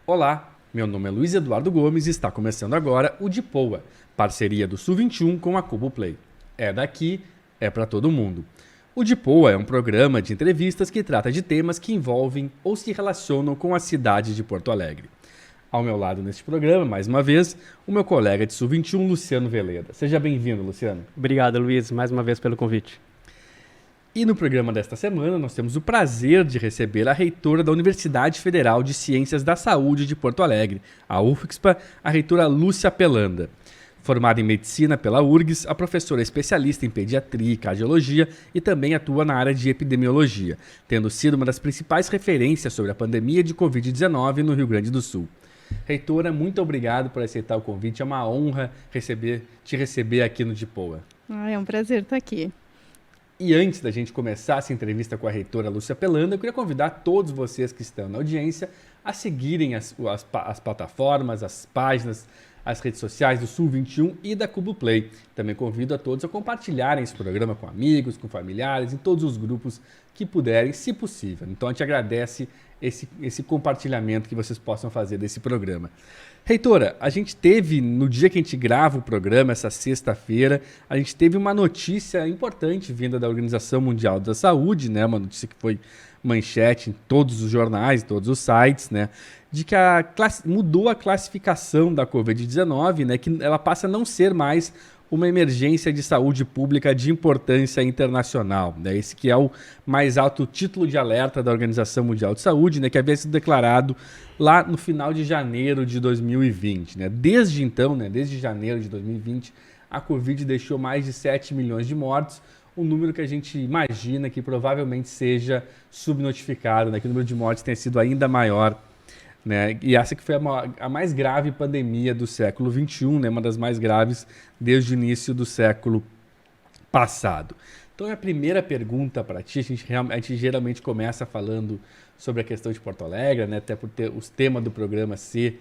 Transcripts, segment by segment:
Olá, meu nome é Luiz Eduardo Gomes e está começando agora o Dipoa, parceria do Sul 21 com a Cubo Play. É daqui, é para todo mundo. O Dipoa é um programa de entrevistas que trata de temas que envolvem ou se relacionam com a cidade de Porto Alegre. Ao meu lado neste programa, mais uma vez, o meu colega de Sul 21, Luciano Veleda. Seja bem-vindo, Luciano. Obrigado, Luiz, mais uma vez pelo convite. E no programa desta semana, nós temos o prazer de receber a reitora da Universidade Federal de Ciências da Saúde de Porto Alegre, a UFSPA, a reitora Lúcia Pelanda. Formada em medicina pela URGS, a professora é especialista em pediatria e cardiologia e também atua na área de epidemiologia, tendo sido uma das principais referências sobre a pandemia de Covid-19 no Rio Grande do Sul. Reitora, muito obrigado por aceitar o convite, é uma honra te receber aqui no Dipoa. É um prazer estar aqui. E antes da gente começar essa entrevista com a reitora Lúcia Pelanda, eu queria convidar todos vocês que estão na audiência a seguirem as plataformas, as páginas, as redes sociais do Sul 21 e da Cubo Play. Também convido a todos a compartilharem esse programa com amigos, com familiares, em todos os grupos que puderem, se possível. Então a gente agradece esse compartilhamento que vocês possam fazer desse programa. Reitora, a gente teve, no dia que a gente grava o programa, essa sexta-feira, a gente teve uma notícia importante vinda da Organização Mundial da Saúde, né? Uma notícia que foi manchete em todos os jornais, em todos os sites, né? De que mudou a classificação da Covid-19, né? Que ela passa a não ser mais uma emergência de saúde pública de importância internacional, né? Esse que é o mais alto título de alerta da Organização Mundial de Saúde, né? Que havia sido declarado lá no final de janeiro de 2020, né? Desde então, né? Desde janeiro de 2020, a Covid deixou mais de 7 milhões de mortos, um número que a gente imagina que provavelmente seja subnotificado, né? Que o número de mortes tenha sido ainda maior, né? E essa que foi a mais grave pandemia do século XXI, né? Uma das mais graves desde o início do século passado. Então, a primeira pergunta para ti, a gente geralmente começa falando sobre a questão de Porto Alegre, né? Até por ter os temas do programa ser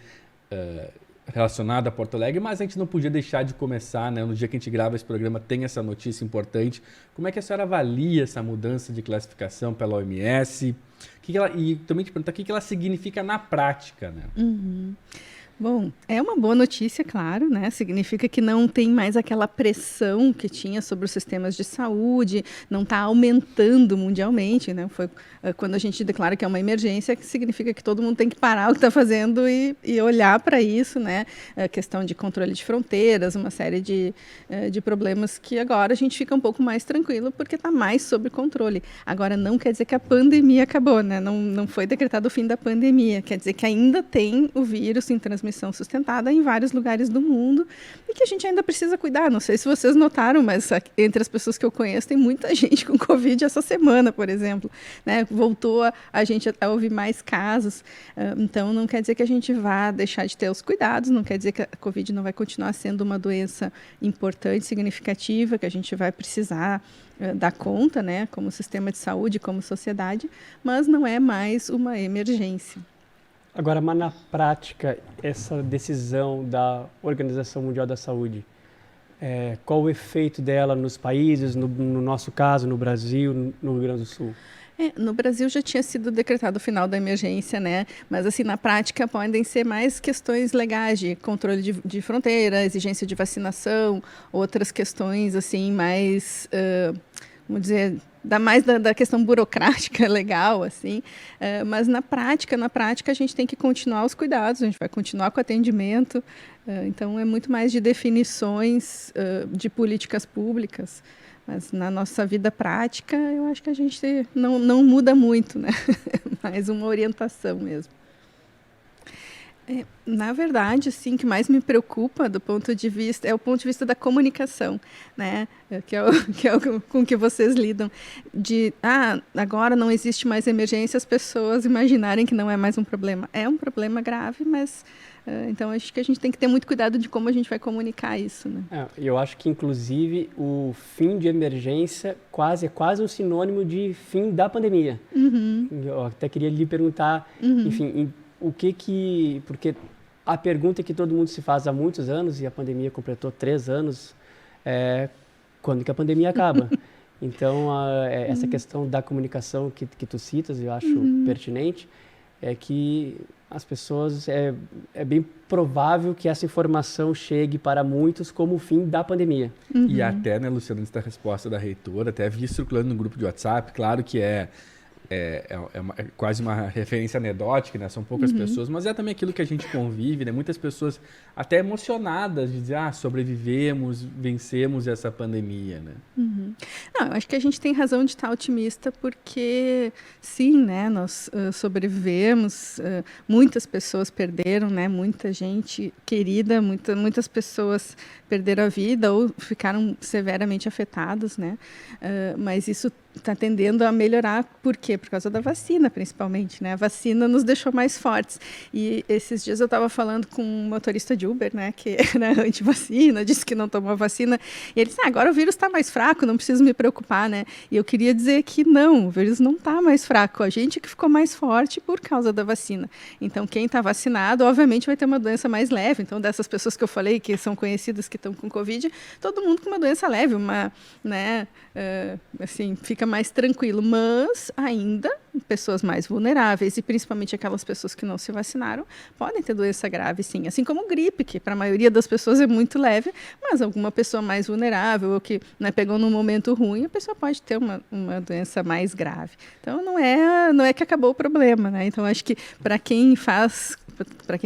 relacionado a Porto Alegre, mas a gente não podia deixar de começar, né? No dia que a gente grava esse programa tem essa notícia importante. Como é que a senhora avalia essa mudança de classificação pela OMS? E também te perguntar o que ela significa na prática, né? Uhum. Bom, é uma boa notícia, claro, né? Significa que não tem mais aquela pressão que tinha sobre os sistemas de saúde, não está aumentando mundialmente, né? Foi quando a gente declara que é uma emergência, que significa que todo mundo tem que parar o que está fazendo e olhar para isso, né? A questão de controle de fronteiras, uma série de problemas que agora a gente fica um pouco mais tranquilo porque está mais sob controle. Agora, não quer dizer que a pandemia acabou, né? Não foi decretado o fim da pandemia, quer dizer que ainda tem o vírus em transmissão sustentada em vários lugares do mundo e que a gente ainda precisa cuidar. Não sei se vocês notaram, mas entre as pessoas que eu conheço tem muita gente com Covid essa semana, por exemplo, né? Voltou a gente a ouvir mais casos. Então, não quer dizer que a gente vá deixar de ter os cuidados, não quer dizer que a Covid não vai continuar sendo uma doença importante, significativa, que a gente vai precisar dar conta, né? Como sistema de saúde, como sociedade, mas não é mais uma emergência. Agora, mas na prática, essa decisão da Organização Mundial da Saúde, qual o efeito dela nos países, no nosso caso, no Brasil, no Rio Grande do Sul? No Brasil já tinha sido decretado o final da emergência, né? Mas assim, na prática podem ser mais questões legais de controle de fronteira, exigência de vacinação, outras questões assim mais, vamos dizer, mais da questão burocrática legal, assim, mas na prática a gente tem que continuar os cuidados, a gente vai continuar com o atendimento, então é muito mais de definições de políticas públicas, mas na nossa vida prática eu acho que a gente não muda muito, né? Mais uma orientação mesmo. Na verdade, assim, o que mais me preocupa do ponto de vista é o ponto de vista da comunicação, né? Que é o com que vocês lidam. Agora não existe mais emergência, as pessoas imaginarem que não é mais um problema. É um problema grave, mas então acho que a gente tem que ter muito cuidado de como a gente vai comunicar isso, né? Eu acho que, inclusive, o fim de emergência é quase um sinônimo de fim da pandemia. Uhum. Eu até queria lhe perguntar, enfim, porque a pergunta que todo mundo se faz há muitos anos, e a pandemia completou 3 anos, é quando que a pandemia acaba? Então, essa questão da comunicação que tu citas, eu acho pertinente. é que as pessoas, é bem provável que essa informação chegue para muitos como o fim da pandemia. E até, né, Luciano, antes da resposta da reitora, até vi circulando no grupo de WhatsApp, claro que é quase uma referência anedótica, né? São poucas pessoas, mas é também aquilo que a gente convive, né? Muitas pessoas até emocionadas de dizer, sobrevivemos, vencemos essa pandemia, né? Não, eu acho que a gente tem razão de estar otimista porque, sim, né, nós sobrevivemos, muitas pessoas perderam, né, muita gente querida, muitas pessoas perderam a vida ou ficaram severamente afetadas, né, mas isso está tendendo a melhorar. Por quê? Por causa da vacina, principalmente, né? A vacina nos deixou mais fortes. E esses dias eu estava falando com um motorista de Uber, né, que era anti-vacina, disse que não tomou a vacina, e ele disse, agora o vírus está mais fraco, não preciso me preocupar, né? E eu queria dizer que não, o vírus não está mais fraco, a gente que ficou mais forte por causa da vacina. Então, quem está vacinado, obviamente, vai ter uma doença mais leve. Então, dessas pessoas que eu falei, que são conhecidas, que estão com Covid, todo mundo com uma doença leve, né, assim, fica mais tranquilo, mas ainda pessoas mais vulneráveis e principalmente aquelas pessoas que não se vacinaram podem ter doença grave, sim, assim como gripe, que para a maioria das pessoas é muito leve, mas alguma pessoa mais vulnerável ou que, né, pegou num momento ruim, a pessoa pode ter uma doença mais grave. Então não é que acabou o problema, né? Então acho que para quem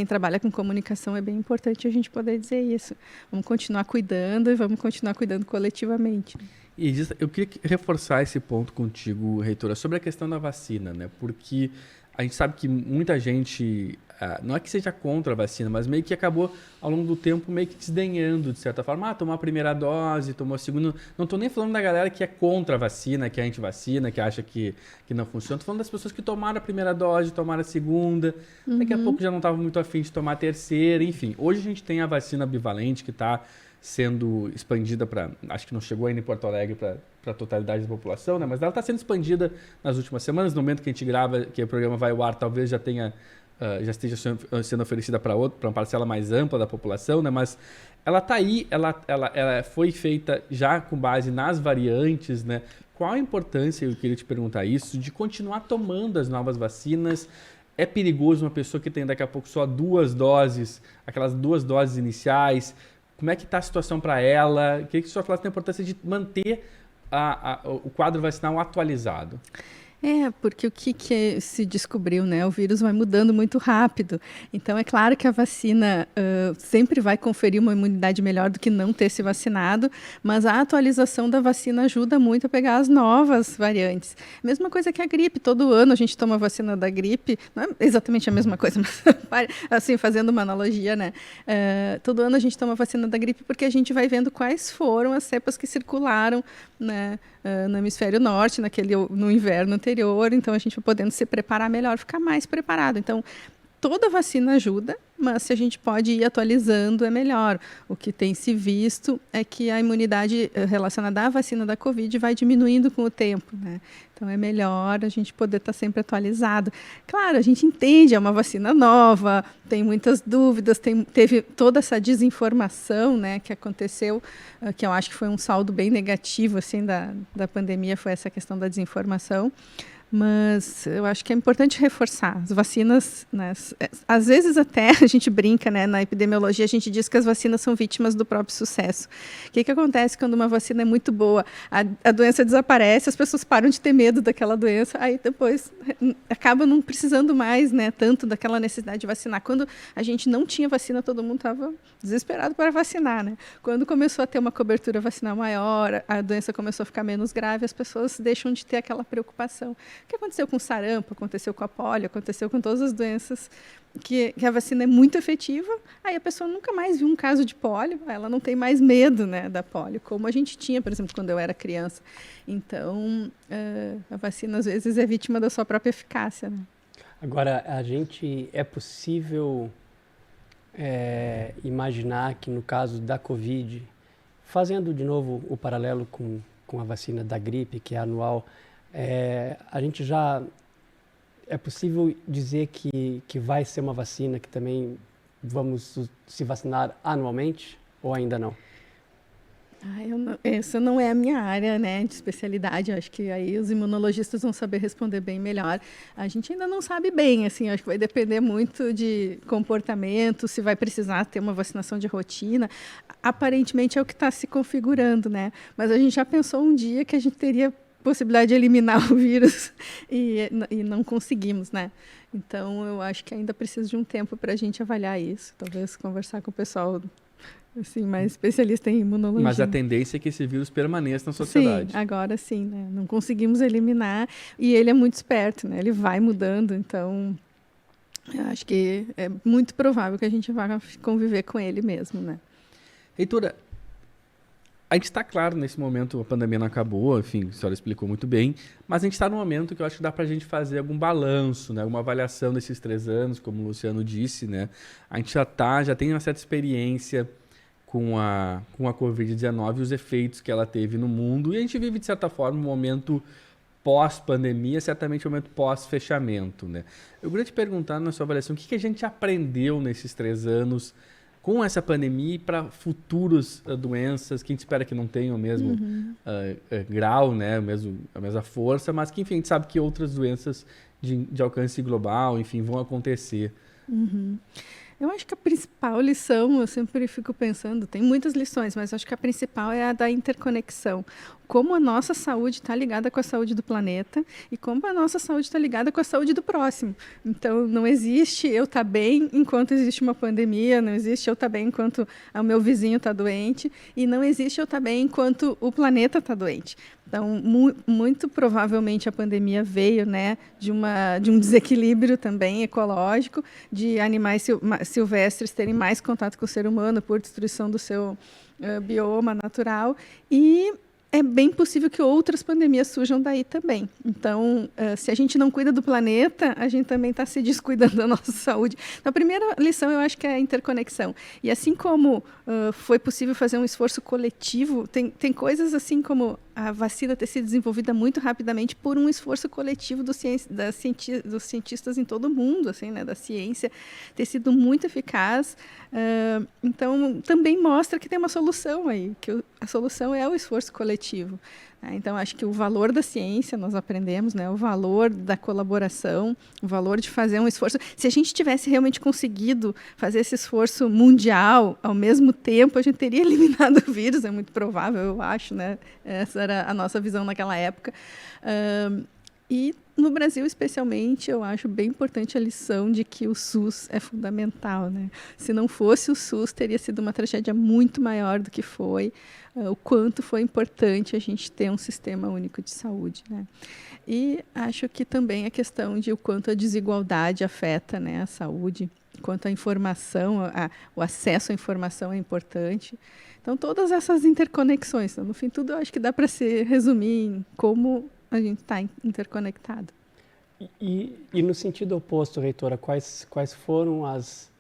trabalha com comunicação é bem importante a gente poder dizer isso. Vamos continuar cuidando e vamos continuar cuidando coletivamente. E eu queria reforçar esse ponto contigo, reitora, sobre a questão da vacina, né? Porque a gente sabe que muita gente, não é que seja contra a vacina, mas meio que acabou, ao longo do tempo, meio que desdenhando, de certa forma. Tomou a primeira dose, tomou a segunda. Não estou nem falando da galera que é contra a vacina, que é anti-vacina, que acha que não funciona. Estou falando das pessoas que tomaram a primeira dose, tomaram a segunda. Daqui a pouco já não estavam muito afim de tomar a terceira. Enfim, hoje a gente tem a vacina bivalente que está sendo expandida para, acho que não chegou ainda em Porto Alegre para a totalidade da população, né? Mas ela está sendo expandida nas últimas semanas. No momento que a gente grava, que o programa vai ao ar, talvez já esteja sendo oferecida para uma parcela mais ampla da população, né? Mas ela está aí, ela foi feita já com base nas variantes, né? Qual a importância, eu queria te perguntar isso, de continuar tomando as novas vacinas? É perigoso uma pessoa que tem daqui a pouco só 2 doses, aquelas 2 doses iniciais? Como é que está a situação para ela? Queria que o senhor falasse da importância de manter o quadro vacinal atualizado. Porque o que se descobriu, né? O vírus vai mudando muito rápido. Então, é claro que a vacina sempre vai conferir uma imunidade melhor do que não ter se vacinado, mas a atualização da vacina ajuda muito a pegar as novas variantes. Mesma coisa que a gripe. Todo ano a gente toma a vacina da gripe, não é exatamente a mesma coisa, mas assim, fazendo uma analogia, né? Todo ano a gente toma a vacina da gripe porque a gente vai vendo quais foram as cepas que circularam, né, no hemisfério norte, no inverno anterior, então a gente vai podendo se preparar melhor, ficar mais preparado. Então, toda vacina ajuda, mas se a gente pode ir atualizando, é melhor. O que tem se visto é que a imunidade relacionada à vacina da Covid vai diminuindo com o tempo, né? Então, é melhor a gente poder estar sempre atualizado. Claro, a gente entende, é uma vacina nova, tem muitas dúvidas, teve toda essa desinformação, né, que aconteceu, que eu acho que foi um saldo bem negativo assim, da pandemia, foi essa questão da desinformação. Mas eu acho que é importante reforçar as vacinas, né? Às vezes até a gente brinca, né? Na epidemiologia a gente diz que as vacinas são vítimas do próprio sucesso. O que acontece quando uma vacina é muito boa? A doença desaparece, as pessoas param de ter medo daquela doença, aí depois acaba não precisando mais, né, tanto daquela necessidade de vacinar. Quando a gente não tinha vacina, todo mundo estava desesperado para vacinar, né? Quando começou a ter uma cobertura vacinal maior, a doença começou a ficar menos grave, as pessoas deixam de ter aquela preocupação. O que aconteceu com o sarampo, aconteceu com a polio, aconteceu com todas as doenças que a vacina é muito efetiva, aí a pessoa nunca mais viu um caso de polio, ela não tem mais medo, né, da polio, como a gente tinha, por exemplo, quando eu era criança. Então, a vacina às vezes é vítima da sua própria eficácia, né? Agora, é possível imaginar que no caso da Covid, fazendo de novo o paralelo com a vacina da gripe, que é anual, a gente já é possível dizer que vai ser uma vacina que também vamos se vacinar anualmente ou ainda não? Essa não é a minha área, né, de especialidade. Acho que aí os imunologistas vão saber responder bem melhor. A gente ainda não sabe bem, assim, acho que vai depender muito de comportamento, se vai precisar ter uma vacinação de rotina. Aparentemente é o que está se configurando, né? Mas a gente já pensou um dia que a gente teria possibilidade de eliminar o vírus e não conseguimos, né? Então, eu acho que ainda precisa de um tempo para a gente avaliar isso. Talvez conversar com o pessoal assim, mais especialista em imunologia. Mas a tendência é que esse vírus permaneça na sociedade. Sim, agora sim, né? Não conseguimos eliminar e ele é muito esperto, né? Ele vai mudando, então eu acho que é muito provável que a gente vá conviver com ele mesmo, né? Heitora, a gente está claro nesse momento, a pandemia não acabou, enfim, a senhora explicou muito bem, mas a gente está num momento que eu acho que dá para a gente fazer algum balanço, né? Alguma avaliação desses 3 anos, como o Luciano disse, né? A gente já tem uma certa experiência com a Covid-19 e os efeitos que ela teve no mundo. E a gente vive, de certa forma, um momento pós-pandemia, certamente um momento pós-fechamento, né? Eu queria te perguntar, na sua avaliação, o que a gente aprendeu nesses 3 anos com essa pandemia para futuras doenças que a gente espera que não tenham o mesmo grau, né? A mesma força, mas que, enfim, a gente sabe que outras doenças de alcance global, enfim, vão acontecer. Uhum. Eu acho que a principal lição, eu sempre fico pensando, tem muitas lições, mas acho que a principal é a da interconexão. Como a nossa saúde está ligada com a saúde do planeta e como a nossa saúde está ligada com a saúde do próximo. Então, não existe eu estar bem enquanto existe uma pandemia, não existe eu estar bem enquanto o meu vizinho está doente e não existe eu estar bem enquanto o planeta está doente. Então, muito provavelmente a pandemia veio, né, de um desequilíbrio também ecológico, de animais silvestres terem mais contato com o ser humano por destruição do seu bioma natural e é bem possível que outras pandemias surjam daí também. Então, se a gente não cuida do planeta, a gente também está se descuidando da nossa saúde. Então, a primeira lição, eu acho que é a interconexão. E assim como foi possível fazer um esforço coletivo, tem coisas assim como a vacina ter sido desenvolvida muito rapidamente por um esforço coletivo dos cientistas em todo o mundo, assim, né, da ciência, ter sido muito eficaz. Então, também mostra que tem uma solução aí, que a solução é o esforço coletivo. Então, acho que o valor da ciência, nós aprendemos, né, o valor da colaboração, o valor de fazer um esforço. Se a gente tivesse realmente conseguido fazer esse esforço mundial ao mesmo tempo, a gente teria eliminado o vírus, é muito provável, eu acho, né? Essa era a nossa visão naquela época. E no Brasil, especialmente, eu acho bem importante a lição de que o SUS é fundamental, né? Se não fosse o SUS, teria sido uma tragédia muito maior do que foi, o quanto foi importante a gente ter um sistema único de saúde, né? E acho que também a questão de o quanto a desigualdade afeta, né, a saúde, quanto a informação, o acesso à informação é importante. Então, todas essas interconexões, então, no fim, tudo eu acho que dá para se resumir em como a gente está interconectado. E no sentido oposto, reitora, quais foram as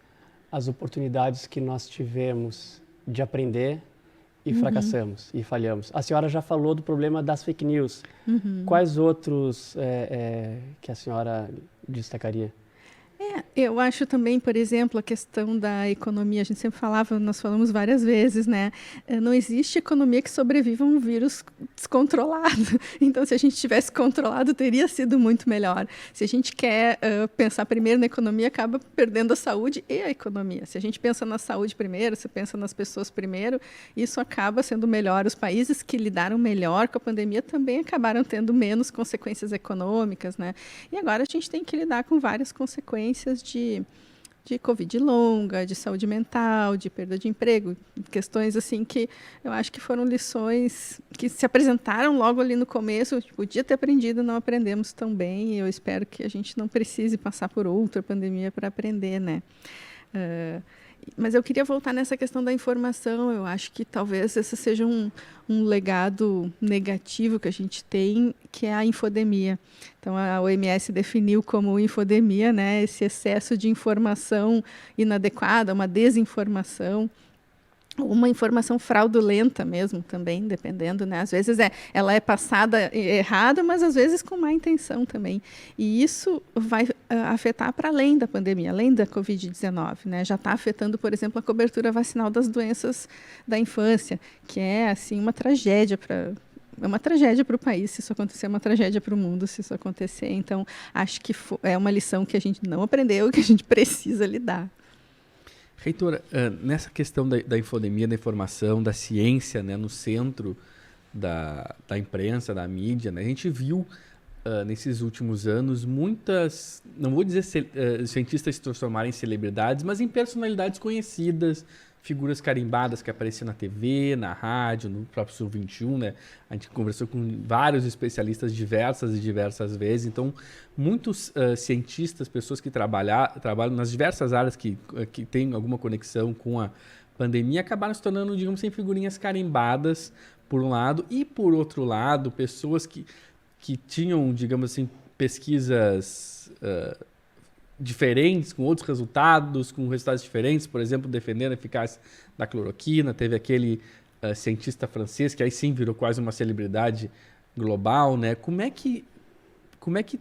oportunidades que nós tivemos de aprender e fracassamos e falhamos? A senhora já falou do problema das fake news. Quais outros que a senhora destacaria? Eu acho também, por exemplo, a questão da economia. A gente sempre falava, nós falamos várias vezes, né? Não existe economia que sobreviva a um vírus descontrolado. Então, se a gente tivesse controlado, teria sido muito melhor. Se a gente quer pensar primeiro na economia, acaba perdendo a saúde e a economia. Se a gente pensa na saúde primeiro, se pensa nas pessoas primeiro, isso acaba sendo melhor. Os países que lidaram melhor com a pandemia também acabaram tendo menos consequências econômicas, né? E agora a gente tem que lidar com várias consequências de Covid longa, de saúde mental, de perda de emprego, questões assim que eu acho que foram lições que se apresentaram logo ali no começo, podia ter aprendido, não aprendemos tão bem, e eu espero que a gente não precise passar por outra pandemia para aprender, né? Mas eu queria voltar nessa questão da informação. Eu acho que talvez esse seja um legado negativo que a gente tem, que é a infodemia. Então, a OMS definiu como infodemia, né, esse excesso de informação inadequada, uma desinformação. uma informação fraudulenta mesmo também, dependendo, né? Às vezes ela é passada errada, mas às vezes com má intenção também. E isso vai afetar para além da pandemia, além da Covid-19, né? Já está afetando, por exemplo, a cobertura vacinal das doenças da infância, que é assim uma tragédia para o país se isso acontecer, é uma tragédia para o mundo se isso acontecer. Então, acho que é uma lição que a gente não aprendeu, que a gente precisa lidar. Reitora, nessa questão da infodemia, da informação, da ciência, né, no centro da imprensa, da mídia, né, a gente viu nesses últimos anos muitas, não vou dizer cientistas se transformarem em celebridades, mas em personalidades conhecidas, figuras carimbadas que apareciam na TV, na rádio, no próprio Sul 21, né? A gente conversou com vários especialistas diversas vezes. Então, muitos cientistas, pessoas que trabalham nas diversas áreas que têm alguma conexão com a pandemia, acabaram se tornando, digamos assim, figurinhas carimbadas, por um lado, e por outro lado, pessoas que tinham, digamos assim, pesquisas diferentes, com outros resultados, com resultados diferentes, por exemplo, defendendo a eficácia da cloroquina. Teve aquele cientista francês que aí sim virou quase uma celebridade global, né? Como é que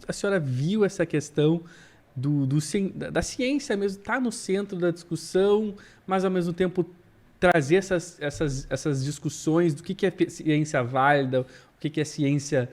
a senhora viu essa questão da ciência mesmo, estar no centro da discussão, mas ao mesmo tempo trazer essas discussões do que é ciência válida, o que é ciência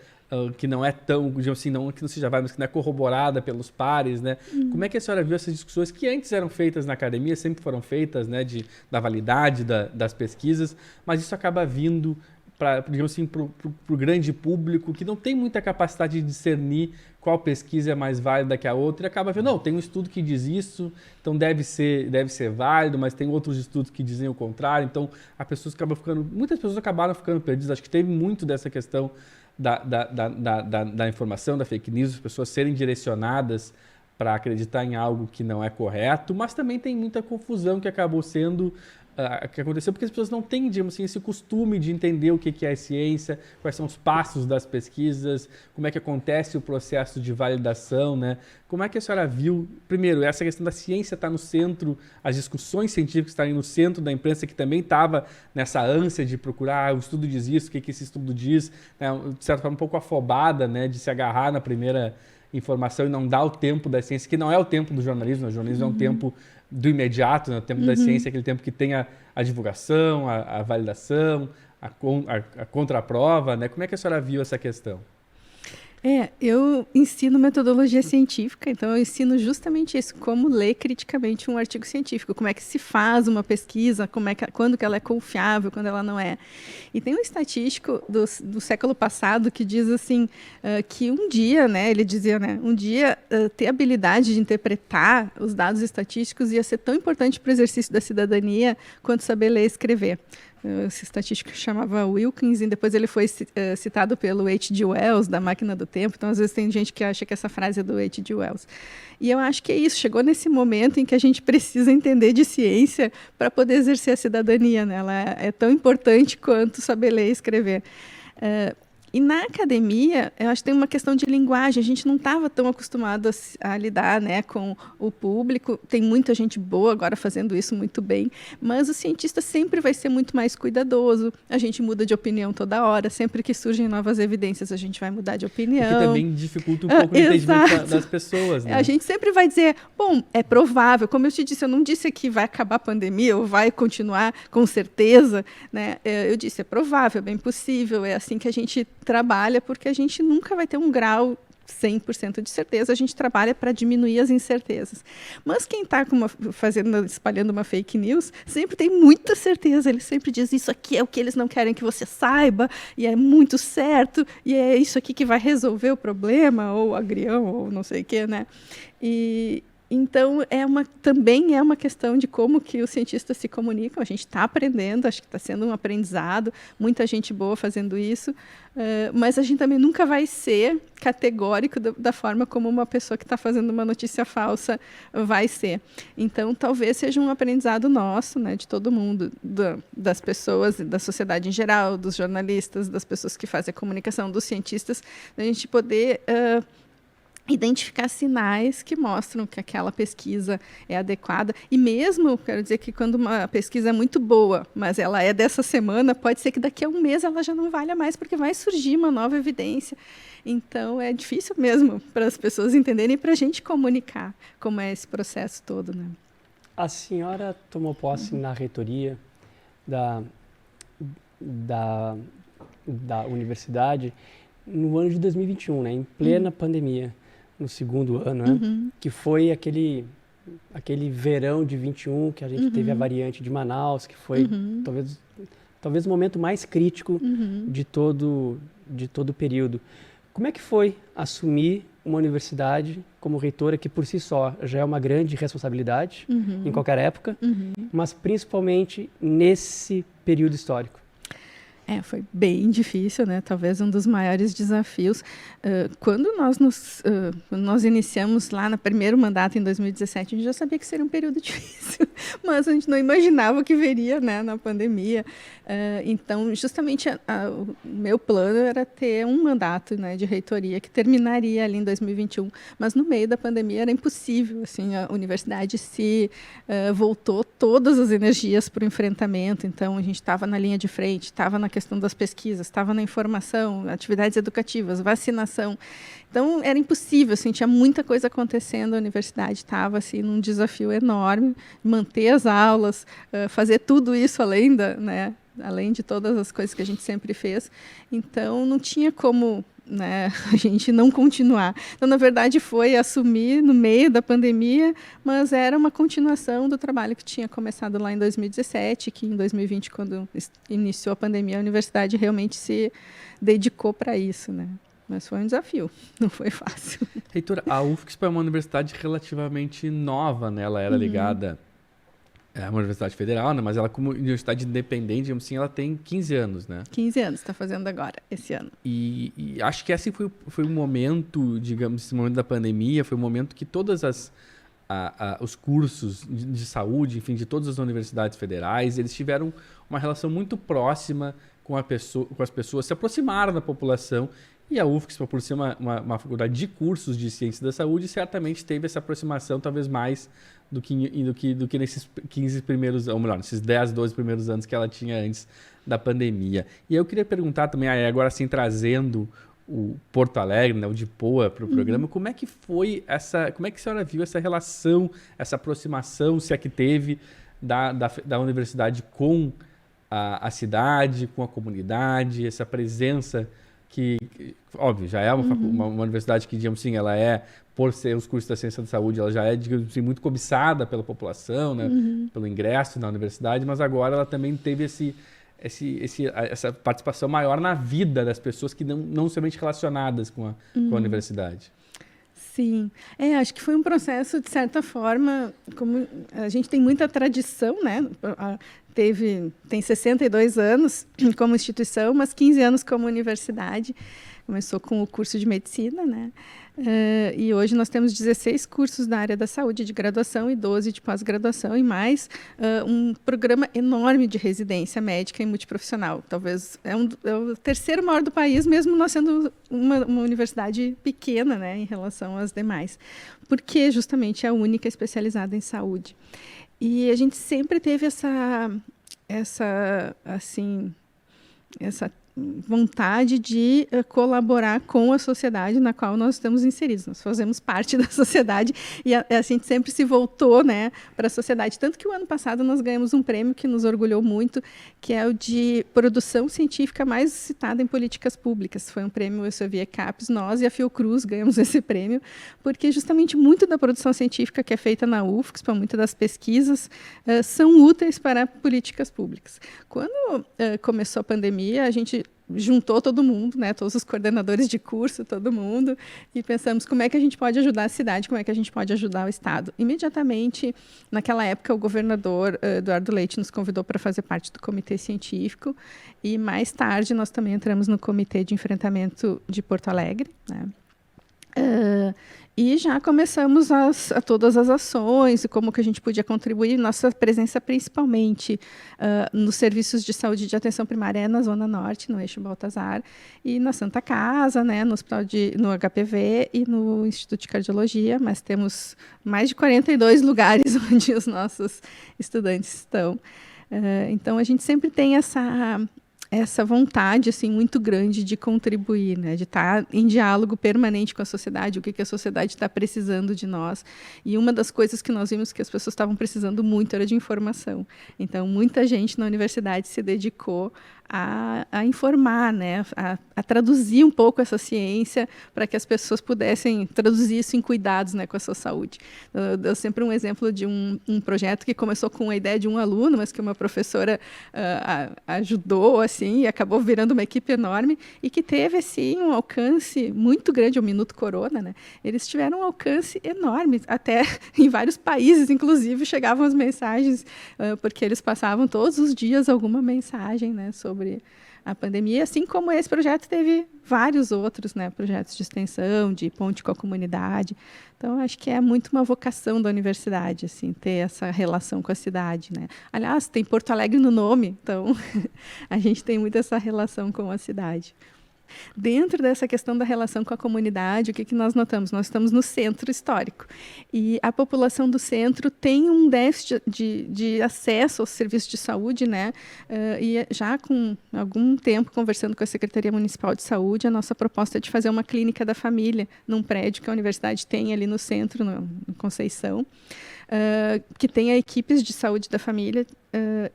que não é tão, digamos assim, não que não seja válida, mas que não é corroborada pelos pares, né? Como é que a senhora viu essas discussões que antes eram feitas na academia, sempre foram feitas, né, da validade das pesquisas, mas isso acaba vindo para, digamos assim, para o grande público que não tem muita capacidade de discernir qual pesquisa é mais válida que a outra e acaba vendo, não, tem um estudo que diz isso, então deve ser válido, mas tem outros estudos que dizem o contrário, então muitas pessoas acabaram ficando perdidas. Acho que teve muito dessa questão da informação, da fake news, as pessoas serem direcionadas para acreditar em algo que não é correto, mas também tem muita confusão que acabou sendo que aconteceu porque as pessoas não têm, digamos assim, esse costume de entender o que é ciência, quais são os passos das pesquisas, como é que acontece o processo de validação, né? Como é que a senhora viu, primeiro, essa questão da ciência estar no centro, as discussões científicas estarem no centro da imprensa, que também estava nessa ânsia de procurar, o estudo diz isso, o que esse estudo diz, né? De certa forma um pouco afobada, né? De se agarrar na primeira informação e não dar o tempo da ciência, que não é o tempo do jornalismo, o jornalismo é um tempo do imediato, né? O tempo da ciência é aquele tempo que tem a divulgação, a validação, a contraprova, né? Como é que a senhora viu essa questão? Eu ensino metodologia científica, então eu ensino justamente isso, como ler criticamente um artigo científico, como é que se faz uma pesquisa, quando que ela é confiável, quando ela não é. E tem um estatístico do século passado que diz assim, que um dia, né, ele dizia, né, um dia ter habilidade de interpretar os dados estatísticos ia ser tão importante para o exercício da cidadania quanto saber ler e escrever. Esse estatístico chamava Wilkins, e depois ele foi citado pelo H.G. Wells, da Máquina do Tempo. Então, às vezes, tem gente que acha que essa frase é do H.G. Wells. E eu acho que é isso, chegou nesse momento em que a gente precisa entender de ciência para poder exercer a cidadania, né? Ela é tão importante quanto saber ler e escrever. E na academia, eu acho que tem uma questão de linguagem. A gente não estava tão acostumado a lidar, né, com o público. Tem muita gente boa agora fazendo isso muito bem, mas o cientista sempre vai ser muito mais cuidadoso. A gente muda de opinião toda hora. Sempre que surgem novas evidências, a gente vai mudar de opinião. O que também dificulta um pouco o entendimento das pessoas, né? A gente sempre vai dizer, bom, é provável. Como eu te disse, eu não disse que vai acabar a pandemia ou vai continuar com certeza, né? Eu disse, é provável, é bem possível. É assim que a gente trabalha, porque a gente nunca vai ter um grau 100% de certeza, a gente trabalha para diminuir as incertezas. Mas quem está espalhando uma fake news sempre tem muita certeza, ele sempre diz, isso aqui é o que eles não querem que você saiba, e é muito certo, e é isso aqui que vai resolver o problema, ou agrião, ou não sei o quê, né? Então, também é uma questão de como que os cientistas se comunicam. A gente está aprendendo, acho que está sendo um aprendizado, muita gente boa fazendo isso, mas a gente também nunca vai ser categórico da forma como uma pessoa que está fazendo uma notícia falsa vai ser. Então, talvez seja um aprendizado nosso, né, de todo mundo, das pessoas, da sociedade em geral, dos jornalistas, das pessoas que fazem a comunicação, dos cientistas, da gente poder identificar sinais que mostram que aquela pesquisa é adequada. E mesmo, quero dizer que quando uma pesquisa é muito boa, mas ela é dessa semana, pode ser que daqui a um mês ela já não valha mais, porque vai surgir uma nova evidência. Então, é difícil mesmo para as pessoas entenderem e para a gente comunicar como é esse processo todo, né? A senhora tomou posse na reitoria da universidade no ano de 2021, né, em plena pandemia, no segundo ano, né, que foi aquele verão de 21 que a gente teve a variante de Manaus, que foi talvez o momento mais crítico de todo o período. Como é que foi assumir uma universidade como reitora, que por si só já é uma grande responsabilidade em qualquer época, mas principalmente nesse período histórico? Foi bem difícil, né? Talvez um dos maiores desafios. Quando nós iniciamos lá no primeiro mandato, em 2017, a gente já sabia que seria um período difícil, mas a gente não imaginava o que viria, né, na pandemia. Então, justamente, o meu plano era ter um mandato, né, de reitoria que terminaria ali em 2021, mas no meio da pandemia era impossível. Assim, a universidade voltou todas as energias para o enfrentamento. Então, a gente estava na linha de frente, estava na questão das pesquisas, estava na informação, atividades educativas, vacinação. Então, era impossível, assim, tinha muita coisa acontecendo, a universidade estava assim, num desafio enorme, manter as aulas, fazer tudo isso além de todas as coisas que a gente sempre fez. Então, não tinha como, né, a gente não continuar. Então, na verdade, foi assumir no meio da pandemia, mas era uma continuação do trabalho que tinha começado lá em 2017, que em 2020, quando iniciou a pandemia, a universidade realmente se dedicou para isso, né? Mas foi um desafio, não foi fácil. Reitora, a UFSC é uma universidade relativamente nova, né? Ela era ligada a uma universidade federal, né? Mas ela, como universidade independente, digamos assim, ela tem 15 anos, né? 15 anos, está fazendo agora, esse ano. E acho que esse foi um momento, digamos, esse momento da pandemia, foi um momento que todas os cursos de saúde, enfim, de todas as universidades federais, eles tiveram uma relação muito próxima com as pessoas, se aproximaram da população. E a UFSC, por ser uma faculdade de cursos de ciência da saúde, certamente teve essa aproximação talvez mais do que nesses 15 primeiros, ou melhor, nesses 10, 12 primeiros anos que ela tinha antes da pandemia. E eu queria perguntar também, agora assim, trazendo o Porto Alegre, né, o Dipoa, para o programa, como é que foi como é que a senhora viu essa relação, essa aproximação, se é que teve, da universidade com a cidade, com a comunidade, essa presença que, óbvio, já é uma universidade que, digamos assim, ela é, por ser os cursos da ciência da saúde, ela já é, digamos assim, muito cobiçada pela população, né, pelo ingresso na universidade, mas agora ela também teve essa participação maior na vida das pessoas que não somente relacionadas com a universidade. Sim, acho que foi um processo, de certa forma, como a gente tem muita tradição, né? Tem 62 anos como instituição, mas 15 anos como universidade. Começou com o curso de medicina, né? E hoje nós temos 16 cursos na área da saúde de graduação e 12 de pós-graduação e mais um programa enorme de residência médica e multiprofissional. Talvez é o terceiro maior do país, mesmo nós sendo uma universidade pequena, né, em relação às demais, porque justamente é a única especializada em saúde. E a gente sempre teve essa vontade de colaborar com a sociedade na qual nós estamos inseridos. Nós fazemos parte da sociedade e a gente sempre se voltou, né, para a sociedade. Tanto que o ano passado nós ganhamos um prêmio que nos orgulhou muito, que é o de produção científica mais citada em políticas públicas. Foi um prêmio Elsevier Capes, nós e a Fiocruz ganhamos esse prêmio, porque justamente muito da produção científica que é feita na UFSC, muitas das pesquisas, são úteis para políticas públicas. Quando começou a pandemia, a gente juntou todo mundo, né, todos os coordenadores de curso, todo mundo, e pensamos como é que a gente pode ajudar a cidade, como é que a gente pode ajudar o Estado. Imediatamente, naquela época, o governador Eduardo Leite nos convidou para fazer parte do comitê científico, e mais tarde nós também entramos no comitê de enfrentamento de Porto Alegre, né. E já começamos todas as ações e como que a gente podia contribuir. Nossa presença principalmente nos serviços de saúde de atenção primária é na Zona Norte, no Eixo Baltazar, e na Santa Casa, né, no hospital no HPV e no Instituto de Cardiologia, mas temos mais de 42 lugares onde os nossos estudantes estão. Então, a gente sempre tem essa vontade assim muito grande de contribuir, né, de estar em diálogo permanente com a sociedade, o que a sociedade está precisando de nós. E uma das coisas que nós vimos que as pessoas estavam precisando muito era de informação. Então, muita gente na universidade se dedicou a informar, né, a traduzir um pouco essa ciência para que as pessoas pudessem traduzir isso em cuidados, né, com a sua saúde. Eu dou sempre um exemplo de um projeto que começou com a ideia de um aluno, mas que uma professora ajudou assim, e acabou virando uma equipe enorme e que teve assim, um alcance muito grande, o Minuto Corona. Né? Eles tiveram um alcance enorme, até em vários países, inclusive, chegavam as mensagens, porque eles passavam todos os dias alguma mensagem, né, sobre a pandemia, assim como esse projeto teve vários outros, né, projetos de extensão, de ponte com a comunidade. Então, acho que é muito uma vocação da universidade, assim, ter essa relação com a cidade, né. Aliás, tem Porto Alegre no nome, então a gente tem muito essa relação com a cidade. Dentro dessa questão da relação com a comunidade, o que nós notamos? Nós estamos no centro histórico e a população do centro tem um déficit de acesso aos serviços de saúde, né? E já com algum tempo conversando com a Secretaria Municipal de Saúde, a nossa proposta é de fazer uma clínica da família num prédio que a universidade tem ali no centro, no Conceição. Que tenha equipes de saúde da família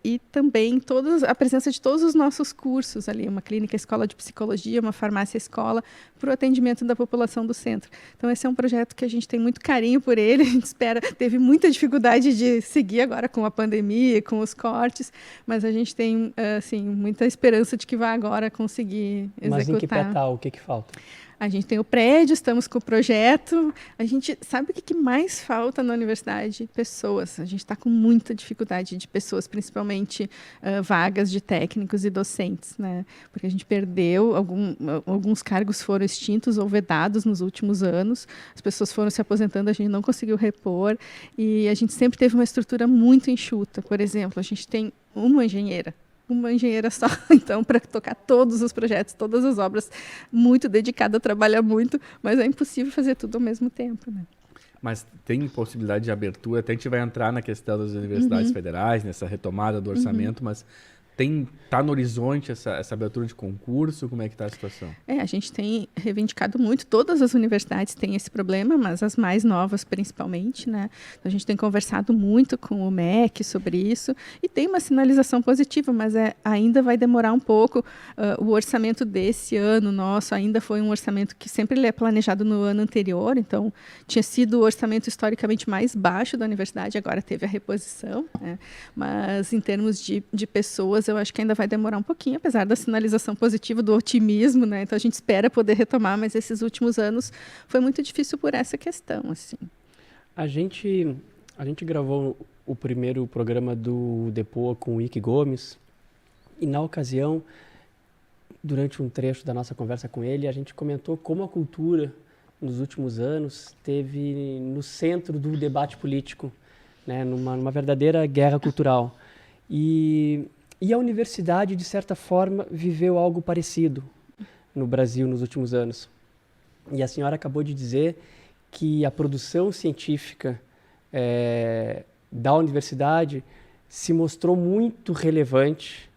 e também a presença de todos os nossos cursos ali, uma clínica escola de psicologia, uma farmácia escola, para o atendimento da população do centro. Então, esse é um projeto que a gente tem muito carinho por ele, a gente teve muita dificuldade de seguir agora com a pandemia, com os cortes, mas a gente tem assim, muita esperança de que vai agora conseguir executar. Mas em que pé está? O que falta? A gente tem o prédio, estamos com o projeto. A gente sabe o que mais falta na universidade? Pessoas. A gente está com muita dificuldade de pessoas, principalmente vagas de técnicos e docentes, né? Porque a gente perdeu, alguns cargos foram extintos ou vedados nos últimos anos. As pessoas foram se aposentando, a gente não conseguiu repor. E a gente sempre teve uma estrutura muito enxuta. Por exemplo, a gente tem uma engenheira só, então, para tocar todos os projetos, todas as obras, muito dedicada, trabalha muito, mas é impossível fazer tudo ao mesmo tempo, né? Mas tem possibilidade de abertura, até a gente vai entrar na questão das universidades federais, nessa retomada do orçamento, mas está no horizonte essa abertura de concurso? Como é que está a situação? A gente tem reivindicado muito, todas as universidades têm esse problema, mas as mais novas principalmente, né? A gente tem conversado muito com o MEC sobre isso e tem uma sinalização positiva, mas ainda vai demorar um pouco. O orçamento desse ano nosso ainda foi um orçamento que sempre ele é planejado no ano anterior, então tinha sido o orçamento historicamente mais baixo da universidade, agora teve a reposição, né? Mas em termos de pessoas, eu acho que ainda vai demorar um pouquinho, apesar da sinalização positiva, do otimismo, né? Então a gente espera poder retomar, mas esses últimos anos foi muito difícil por essa questão, assim. A gente gravou o primeiro programa do Depoa com o Ike Gomes e na ocasião, durante um trecho da nossa conversa com ele, a gente comentou como a cultura nos últimos anos esteve no centro do debate político, né? numa verdadeira guerra cultural. E a universidade, de certa forma, viveu algo parecido no Brasil nos últimos anos. E a senhora acabou de dizer que a produção científica da universidade se mostrou muito relevante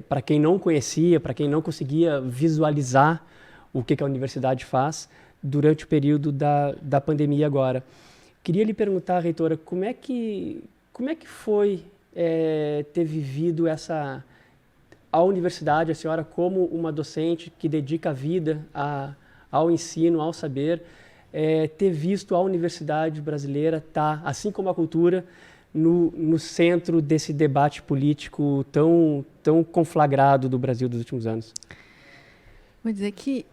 para quem não conhecia, para quem não conseguia visualizar o que a universidade faz durante o período da pandemia agora. Queria lhe perguntar, reitora, como é que foi ter vivido a universidade, a senhora como uma docente que dedica a vida ao ensino, ao saber, ter visto a universidade brasileira estar, assim como a cultura, no centro desse debate político tão conflagrado do Brasil dos últimos anos? Vou dizer que,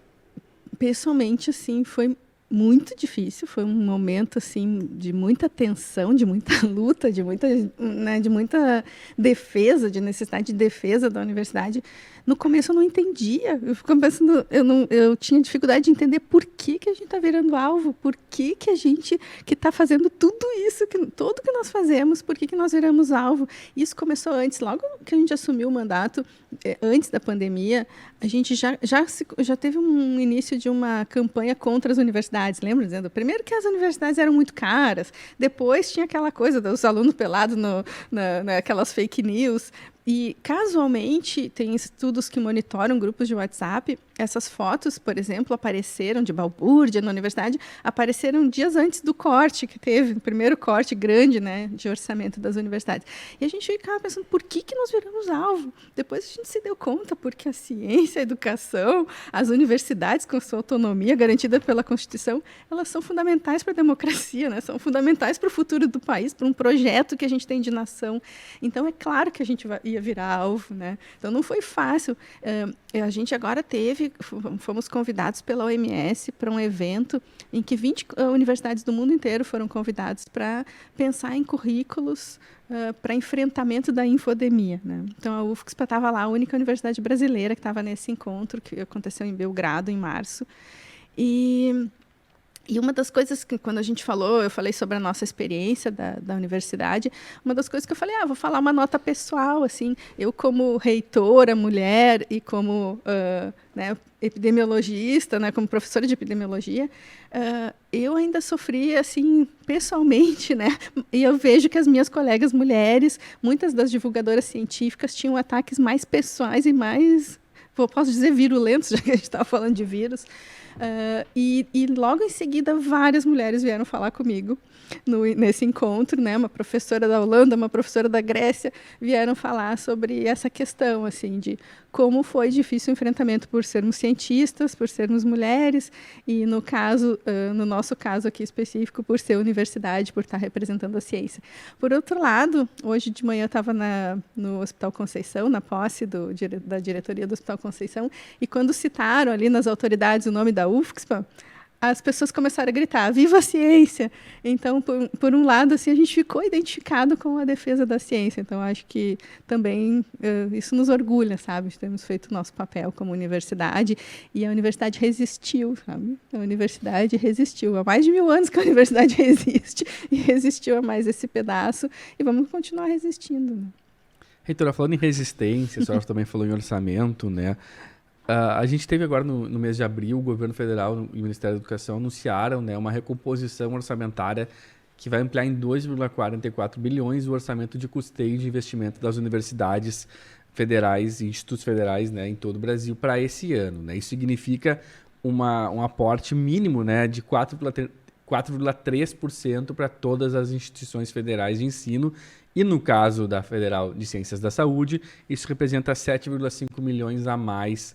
pessoalmente, assim, foi muito difícil, foi um momento assim de muita tensão, de muita luta, de muita, né, de muita defesa, de necessidade de defesa da universidade. No começo eu não entendia, eu fico pensando, eu tinha dificuldade de entender por que a gente está virando alvo, por que a gente que está fazendo tudo isso, tudo que nós fazemos, por que nós viramos alvo. Isso começou antes, logo que a gente assumiu o mandato, antes da pandemia, a gente já teve um início de uma campanha contra as universidades, lembra? Dizendo, primeiro que as universidades eram muito caras, depois tinha aquela coisa dos alunos pelados naquelas fake news. E, casualmente, tem estudos que monitoram grupos de WhatsApp. Essas fotos, por exemplo, apareceram de balbúrdia na universidade, apareceram dias antes do corte que teve, o primeiro corte grande, né, de orçamento das universidades. E a gente ficava pensando, por que nós viramos alvo? Depois a gente se deu conta, porque a ciência, a educação, as universidades com sua autonomia garantida pela Constituição, elas são fundamentais para a democracia, né? São fundamentais para o futuro do país, para um projeto que a gente tem de nação. Então, é claro que a gente ia virar alvo, né? Então, não foi fácil. A gente agora fomos convidados pela OMS para um evento em que 20 universidades do mundo inteiro foram convidadas para pensar em currículos para enfrentamento da infodemia, né? Então, a UFSCPA estava lá, a única universidade brasileira que estava nesse encontro, que aconteceu em Belgrado, em março. E uma das coisas que, quando a gente eu falei sobre a nossa experiência da universidade, uma das coisas que eu falei, vou falar uma nota pessoal, assim, eu como reitora, mulher, e como né, epidemiologista, né, como professora de epidemiologia, eu ainda sofri, assim, pessoalmente, né, e eu vejo que as minhas colegas mulheres, muitas das divulgadoras científicas, tinham ataques mais pessoais e mais, posso dizer, virulentos, já que a gente estava falando de vírus. E logo em seguida várias mulheres vieram falar comigo nesse encontro, né? Uma professora da Holanda, uma professora da Grécia vieram falar sobre essa questão, assim, de como foi difícil o enfrentamento por sermos cientistas, por sermos mulheres e no nosso caso aqui específico, por ser universidade, por estar representando a ciência. Por outro lado, hoje de manhã eu estava no Hospital Conceição, na posse da diretoria do Hospital Conceição, e quando citaram ali nas autoridades o nome da UFSCPA, as pessoas começaram a gritar, viva a ciência! Então, por um lado, assim, a gente ficou identificado com a defesa da ciência. Então, acho que também isso nos orgulha, sabe? Temos feito o nosso papel como universidade e a universidade resistiu, sabe? A universidade resistiu. Há mais de 1000 anos que a universidade resiste e resistiu a mais esse pedaço e vamos continuar resistindo, né? Reitora, falando em resistência, a senhora também falou em orçamento, né? A gente teve agora no mês de abril, o governo federal e o Ministério da Educação anunciaram, né, uma recomposição orçamentária que vai ampliar em 2,44 bilhões o orçamento de custeio de investimento das universidades federais e institutos federais, né, em todo o Brasil para esse ano, né? Isso significa um aporte mínimo, né, de 4,3% para todas as instituições federais de ensino. E no caso da Federal de Ciências da Saúde, isso representa 7,5 milhões a mais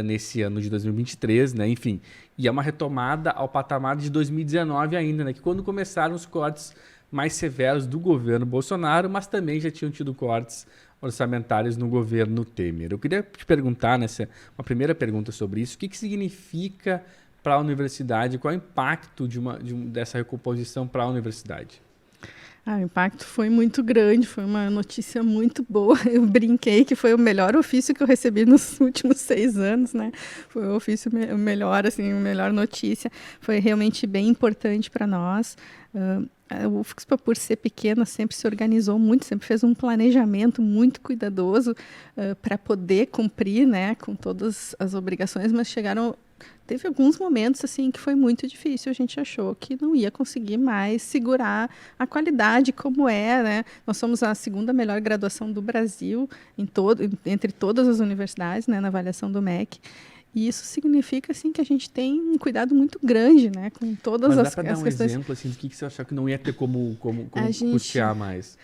nesse ano de 2023, né? Enfim, e é uma retomada ao patamar de 2019 ainda, né? Que quando começaram os cortes mais severos do governo Bolsonaro, mas também já tinham tido cortes orçamentários no governo Temer. Eu queria te perguntar, uma primeira pergunta sobre isso, o que significa para a universidade, qual é o impacto dessa recomposição para a universidade? O impacto foi muito grande, foi uma notícia muito boa. Eu brinquei que foi o melhor ofício que eu recebi nos últimos 6 anos, né? Foi o ofício melhor, assim, a melhor notícia. Foi realmente bem importante para nós. A UFSCPA, por ser pequena, sempre se organizou muito, sempre fez um planejamento muito cuidadoso para poder cumprir, né, com todas as obrigações, mas teve alguns momentos assim que foi muito difícil. A gente achou que não ia conseguir mais segurar a qualidade como né? Nós somos a 2ª melhor graduação do Brasil entre todas as universidades, né, na avaliação do MEC. E isso significa, assim, que a gente tem um cuidado muito grande, né, com todas as questões. Mas dá para dar um exemplo, assim, do que você achou que não ia ter como custear mais?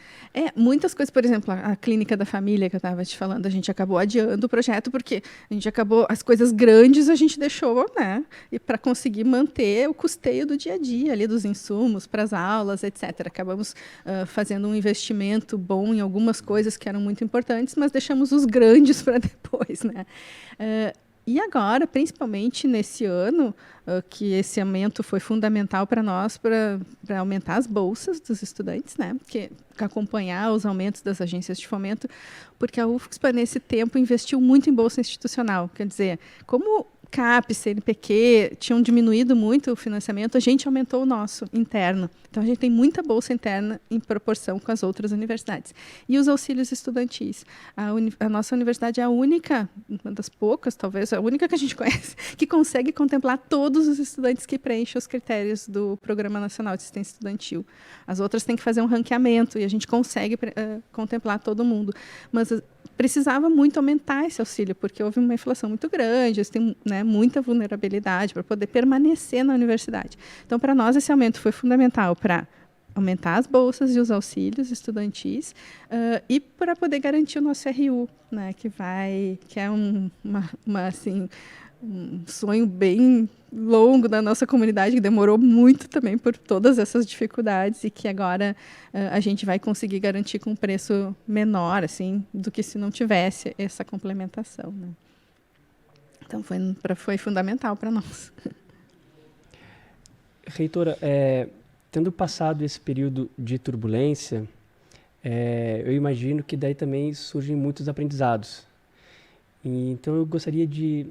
Muitas coisas, por exemplo, a clínica da família que eu estava te falando, a gente acabou adiando o projeto porque a gente as coisas grandes a gente deixou, né, e para conseguir manter o custeio do dia a dia, ali dos insumos, para as aulas, etc. Acabamos fazendo um investimento bom em algumas coisas que eram muito importantes, mas deixamos os grandes para depois, né. E agora, principalmente nesse ano, que esse aumento foi fundamental para nós, para aumentar as bolsas dos estudantes, né? Que acompanhar os aumentos das agências de fomento, porque a UFSPA, nesse tempo, investiu muito em bolsa institucional. Quer dizer, como CAP, CNPq tinham diminuído muito o financiamento, a gente aumentou o nosso interno. Então, a gente tem muita bolsa interna em proporção com as outras universidades. E os auxílios estudantis. A nossa universidade é a única, uma das poucas, talvez, a única que a gente conhece, que consegue contemplar todos os estudantes que preenchem os critérios do Programa Nacional de Assistência Estudantil. As outras têm que fazer um ranqueamento e a gente consegue contemplar todo mundo. Mas precisava muito aumentar esse auxílio, porque houve uma inflação muito grande, eles têm, né, muita vulnerabilidade para poder permanecer na universidade. Então, para nós, esse aumento foi fundamental para aumentar as bolsas e os auxílios estudantis e para poder garantir o nosso RU, né, que é assim, um sonho bem longo da nossa comunidade, que demorou muito também por todas essas dificuldades e que agora a gente vai conseguir garantir com um preço menor, assim, do que se não tivesse essa complementação, né? Então, foi fundamental para nós. Reitora, tendo passado esse período de turbulência, eu imagino que daí também surgem muitos aprendizados. Então, eu gostaria de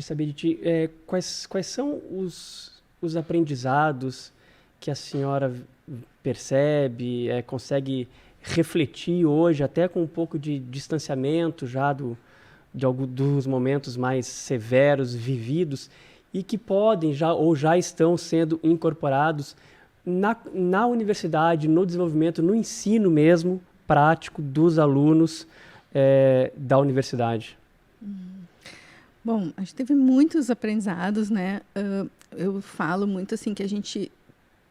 saber de ti quais são os aprendizados que a senhora percebe, consegue refletir hoje, até com um pouco de distanciamento já dos momentos mais severos vividos e que podem já estão sendo incorporados na universidade, no desenvolvimento, no ensino mesmo prático dos alunos da universidade. Bom, a gente teve muitos aprendizados, né? Eu falo muito assim que a gente,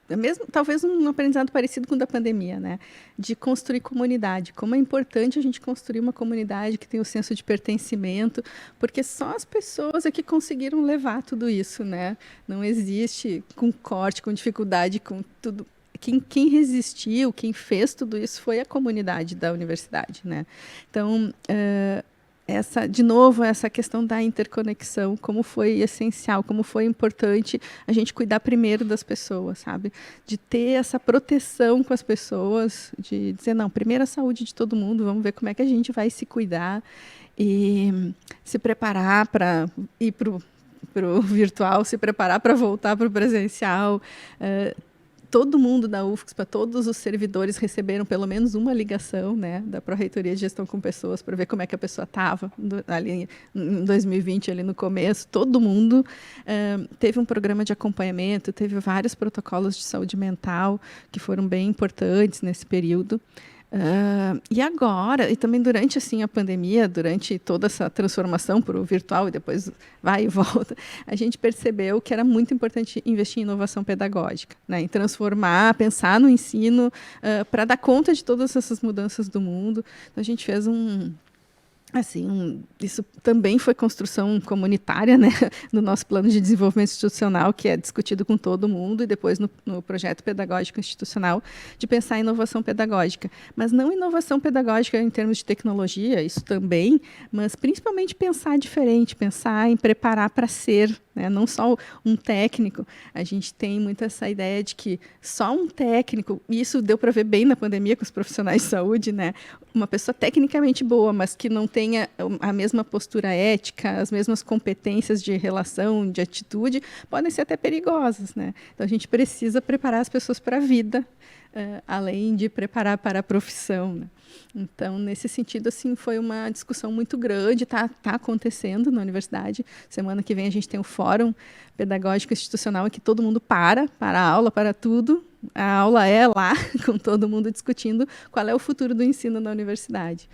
mesmo talvez um aprendizado parecido com o da pandemia, né? De construir comunidade. Como é importante a gente construir uma comunidade que tem o senso de pertencimento, porque só as pessoas é que conseguiram levar tudo isso, né? Não existe com corte, com dificuldade, com tudo. Quem resistiu, quem fez tudo isso foi a comunidade da universidade, né? Então, essa questão da interconexão, como foi essencial, como foi importante a gente cuidar primeiro das pessoas, sabe? De ter essa proteção com as pessoas, de dizer, não, primeiro a saúde de todo mundo, vamos ver como é que a gente vai se cuidar e se preparar para ir para o virtual, se preparar para voltar para o presencial. Todo mundo da UFSPA, todos os servidores receberam pelo menos uma ligação, né, da Pró-Reitoria de Gestão com Pessoas para ver como é que a pessoa estava ali em 2020, ali no começo. Todo mundo teve um programa de acompanhamento, teve vários protocolos de saúde mental que foram bem importantes nesse período. E agora, e também durante assim, a pandemia, durante toda essa transformação para o virtual e depois vai e volta, a gente percebeu que era muito importante investir em inovação pedagógica, né? Em transformar, pensar no ensino para dar conta de todas essas mudanças do mundo. Então, a gente fez isso também foi construção comunitária, né, no nosso plano de desenvolvimento institucional, que é discutido com todo mundo, e depois no projeto pedagógico institucional, de pensar em inovação pedagógica. Mas não inovação pedagógica em termos de tecnologia, isso também, mas principalmente pensar diferente, pensar em preparar para ser, né, não só um técnico. A gente tem muito essa ideia de que só um técnico, e isso deu para ver bem na pandemia com os profissionais de saúde, né, uma pessoa tecnicamente boa, mas que não tenha a mesma postura ética, as mesmas competências de relação, de atitude, podem ser até perigosas, né? Então, a gente precisa preparar as pessoas para a vida, além de preparar para a profissão, né? Então, nesse sentido, assim, foi uma discussão muito grande, tá acontecendo na universidade. Semana que vem a gente tem o Fórum Pedagógico Institucional, em que todo mundo para a aula, para tudo. A aula é lá, com todo mundo discutindo qual é o futuro do ensino na universidade.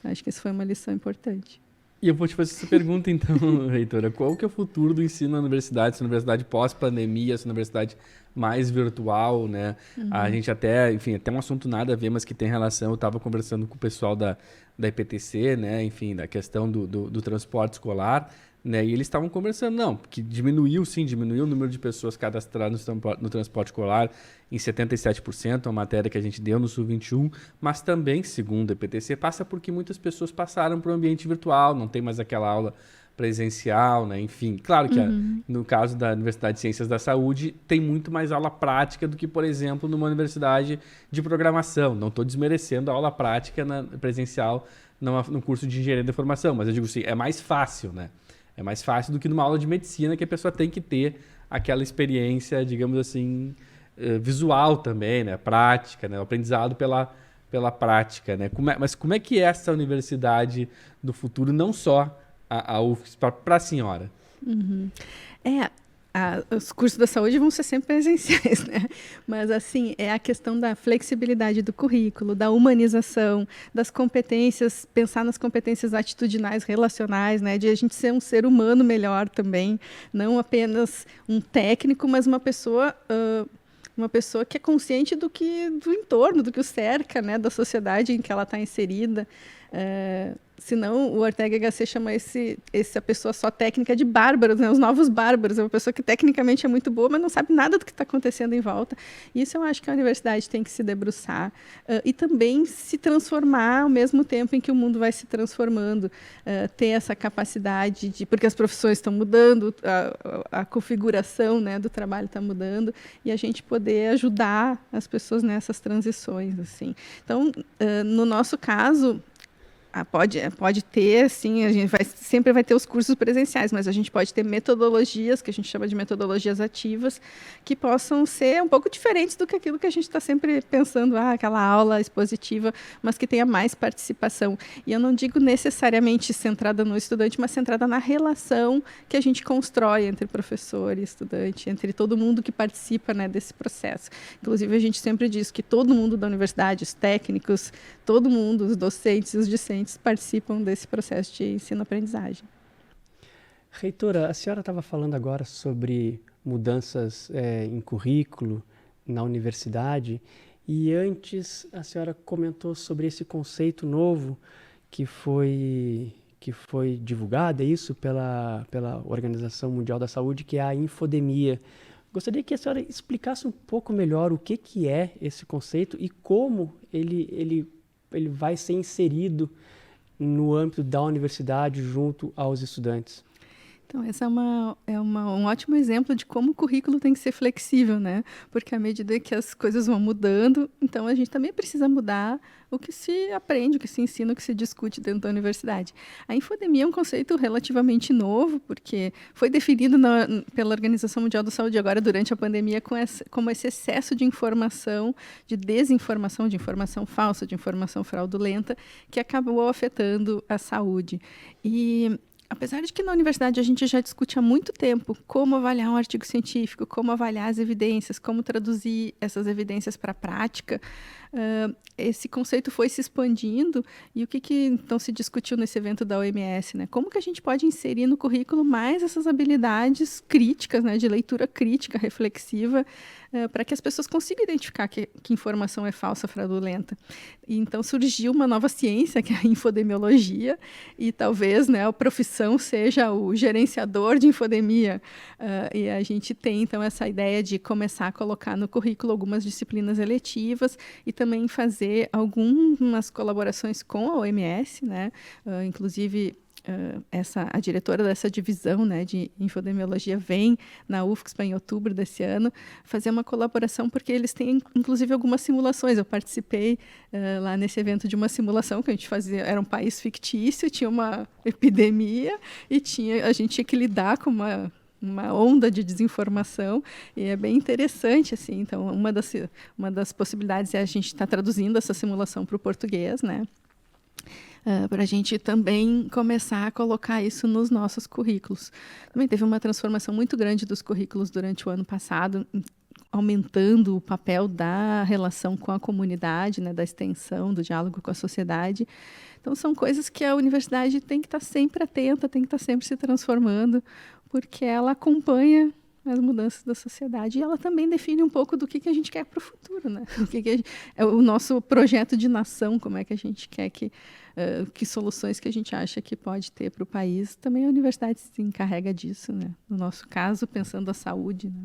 Acho que isso foi uma lição importante. E eu vou te fazer essa pergunta, então, reitora. Qual que é o futuro do ensino na universidade? Essa universidade pós-pandemia, essa universidade mais virtual, né? Uhum. A gente até um assunto nada a ver, mas que tem relação. Eu estava conversando com o pessoal da IPTC, né? Enfim, da questão do transporte escolar, né? E eles estavam conversando, que diminuiu o número de pessoas cadastradas no transporte escolar em 77%, a matéria que a gente deu no Sul 21, mas também, segundo a IPTC, passa porque muitas pessoas passaram para o ambiente virtual, não tem mais aquela aula presencial, né? Enfim, claro que no caso da Universidade de Ciências da Saúde tem muito mais aula prática do que, por exemplo, numa universidade de programação. Não estou desmerecendo a aula prática presencial no curso de Engenharia da Informação, mas eu digo assim, é mais fácil, né? É mais fácil do que numa aula de medicina que a pessoa tem que ter aquela experiência, digamos assim, visual também, né? Prática, né? O aprendizado pela prática, né? Mas como é que é essa universidade do futuro, não só a UFSC, para a senhora? Os cursos da saúde vão ser sempre presenciais, né? Mas, assim, é a questão da flexibilidade do currículo, da humanização, das competências, pensar nas competências atitudinais, relacionais, né? De a gente ser um ser humano melhor também, não apenas um técnico, mas uma pessoa que é consciente do entorno, do que o cerca, né? Da sociedade em que ela está inserida. Senão o Ortega y Gasset chama essa pessoa só técnica de bárbaros, né? Os novos bárbaros. É uma pessoa que tecnicamente é muito boa, mas não sabe nada do que está acontecendo em volta. Isso eu acho que a universidade tem que se debruçar e também se transformar ao mesmo tempo em que o mundo vai se transformando. Ter essa capacidade porque as profissões estão mudando, a configuração, né, do trabalho está mudando, e a gente poder ajudar as pessoas nessas transições, assim. Então, no nosso caso, pode ter, sim, a gente sempre vai ter os cursos presenciais, mas a gente pode ter metodologias, que a gente chama de metodologias ativas, que possam ser um pouco diferentes do que aquilo que a gente está sempre pensando, aquela aula expositiva, mas que tenha mais participação. E eu não digo necessariamente centrada no estudante, mas centrada na relação que a gente constrói entre professor e estudante, entre todo mundo que participa, né, desse processo. Inclusive, a gente sempre diz que todo mundo da universidade, os técnicos, todo mundo, os docentes e os discentes, participam desse processo de ensino-aprendizagem. Reitora, a senhora estava falando agora sobre mudanças em currículo na universidade, e antes a senhora comentou sobre esse conceito novo que foi divulgado, é isso, pela Organização Mundial da Saúde, que é a infodemia. Gostaria que a senhora explicasse um pouco melhor o que é esse conceito e como ele vai ser inserido no âmbito da universidade junto aos estudantes. Então, esse é um ótimo exemplo de como o currículo tem que ser flexível, né? Porque à medida que as coisas vão mudando, então a gente também precisa mudar o que se aprende, o que se ensina, o que se discute dentro da universidade. A infodemia é um conceito relativamente novo, porque foi definido pela Organização Mundial da Saúde agora durante a pandemia como esse excesso de informação, de desinformação, de informação falsa, de informação fraudulenta, que acabou afetando a saúde. E apesar de que na universidade a gente já discute há muito tempo como avaliar um artigo científico, como avaliar as evidências, como traduzir essas evidências para a prática, esse conceito foi se expandindo. E o que então se discutiu nesse evento da OMS, né? Como que a gente pode inserir no currículo mais essas habilidades críticas, né, de leitura crítica, reflexiva, para que as pessoas consigam identificar que informação é falsa, fraudulenta. E então surgiu uma nova ciência, que é a infodemiologia, e talvez, né, a profissão seja o gerenciador de infodemia. E a gente tem, então, essa ideia de começar a colocar no currículo algumas disciplinas eletivas e também fazer algumas colaborações com a OMS, né? Inclusive, a diretora dessa divisão, né, de infodemiologia vem na UFSC em outubro desse ano fazer uma colaboração, porque eles têm, inclusive, algumas simulações. Eu participei lá nesse evento de uma simulação que a gente fazia, era um país fictício, tinha uma epidemia e a gente tinha que lidar com uma onda de desinformação, e é bem interessante, assim. Então, uma das possibilidades é a gente estar traduzindo essa simulação para o português, né? Para a gente também começar a colocar isso nos nossos currículos. Também teve uma transformação muito grande dos currículos durante o ano passado, aumentando o papel da relação com a comunidade, né, da extensão, do diálogo com a sociedade. Então, são coisas que a universidade tem que estar sempre atenta, tem que estar sempre se transformando, porque ela acompanha as mudanças da sociedade, e ela também define um pouco do que a gente quer para o futuro, né? É o nosso projeto de nação, como é que a gente quer que soluções que a gente acha que pode ter para o país. Também a universidade se encarrega disso, né? No nosso caso, pensando a saúde, né?